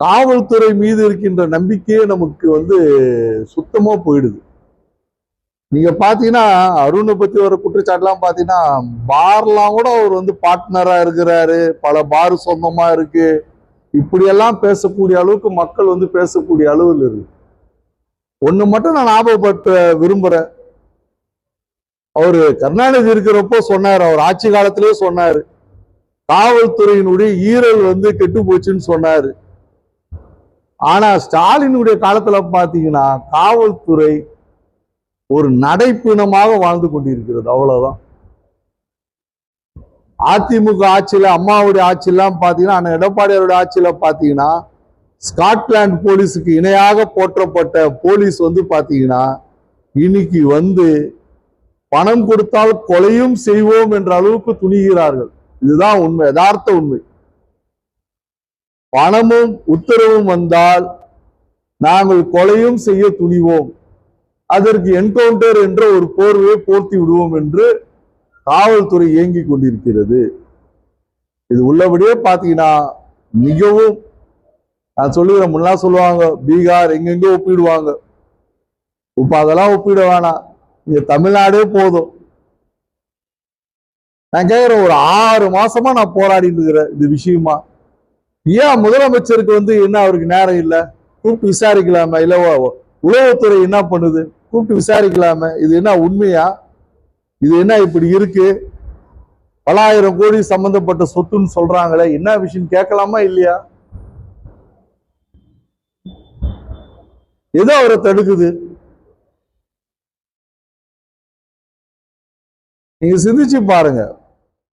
காவல்துறை மீது இருக்கின்ற நம்பிக்கையே நமக்கு சுத்தமா போயிடுது. நீங்க பாத்தீங்கன்னா அருணை பத்தி வர குற்றச்சாட்டுலாம் பாத்தீங்கன்னா பார்லாம் கூட அவர் பார்ட்னரா இருக்கிறாரு, பல பார் சொந்தமா இருக்கு, இப்படியெல்லாம் பேசக்கூடிய அளவுக்கு மக்கள் பேசக்கூடிய அளவில் இருக்கு. ஒண்ணு மட்டும் நான் ஞாபகப்படுத்த விரும்புறேன். அவரு கருணாநிதி இருக்கிறப்போ சொன்னார், அவர் ஆட்சி காலத்திலே சொன்னாரு, காவல்துறையினுடைய ஈரல் கெட்டு போச்சுன்னு சொன்னாரு. ஆனா ஸ்டாலினுடைய காலத்துல பாத்தீங்கன்னா காவல்துறை ஒரு நடைப்பிணமாக வாழ்ந்து கொண்டிருக்கிறது. அவ்வளவுதான். அதிமுக ஆட்சியில, அம்மாவுடைய ஆட்சியெல்லாம் பாத்தீங்கன்னா, அண்ணன் எடப்பாடியாருடைய ஆட்சியில பாத்தீங்கன்னா ஸ்காட்லாந்து போலீஸுக்கு இணையாக போற்றப்பட்ட போலீஸ் பாத்தீங்கன்னா இன்னைக்கு பணம் கொடுத்தால் கொலையும் செய்வோம் என்ற அளவுக்கு துணிகிறார்கள். இதுதான் உண்மை, யதார்த்த உண்மை. பணமும் உத்தரவும் வந்தால் நாங்கள் கொலையும் செய்ய துணிவோம், அதற்கு என்கவுண்டர் என்ற ஒரு போர்வையை போர்த்தி விடுவோம் என்று காவல்துறை இயங்கிக் கொண்டிருக்கிறது. இது உள்ளபடியே பாத்தீங்கன்னா மிகவும், நான் சொல்லுகிறேன், முன்னெல்லாம் சொல்லுவாங்க பீகார் எங்கெங்கோ ஒப்பிடுவாங்க. இப்ப அதெல்லாம் ஒப்பிட வேணாம், இங்க தமிழ்நாடே போதும். நான் கேட்கிறேன், ஒரு 6 மாசமா நான் போராடிட்டு இருக்கிறேன் இது விஷயமா. ஏன் முதலமைச்சருக்கு என்ன அவருக்கு நேரம் இல்லை? கூப்பிட்டு விசாரிக்கலாமே? இல்ல உளவுத்துறை என்ன பண்ணுது? கூப்பிட்டு விசாரிக்கலாமே? இது என்ன உண்மையா? இது என்ன இப்படி இருக்கு? பல ஆயிரம் கோடி சம்பந்தப்பட்ட சொத்துன்னு சொல்றாங்களே, என்ன விஷயம் கேட்கலாமா இல்லையா? ஏதோ அவரை தடுக்குது. நீங்க சிந்திச்சு பாருங்க.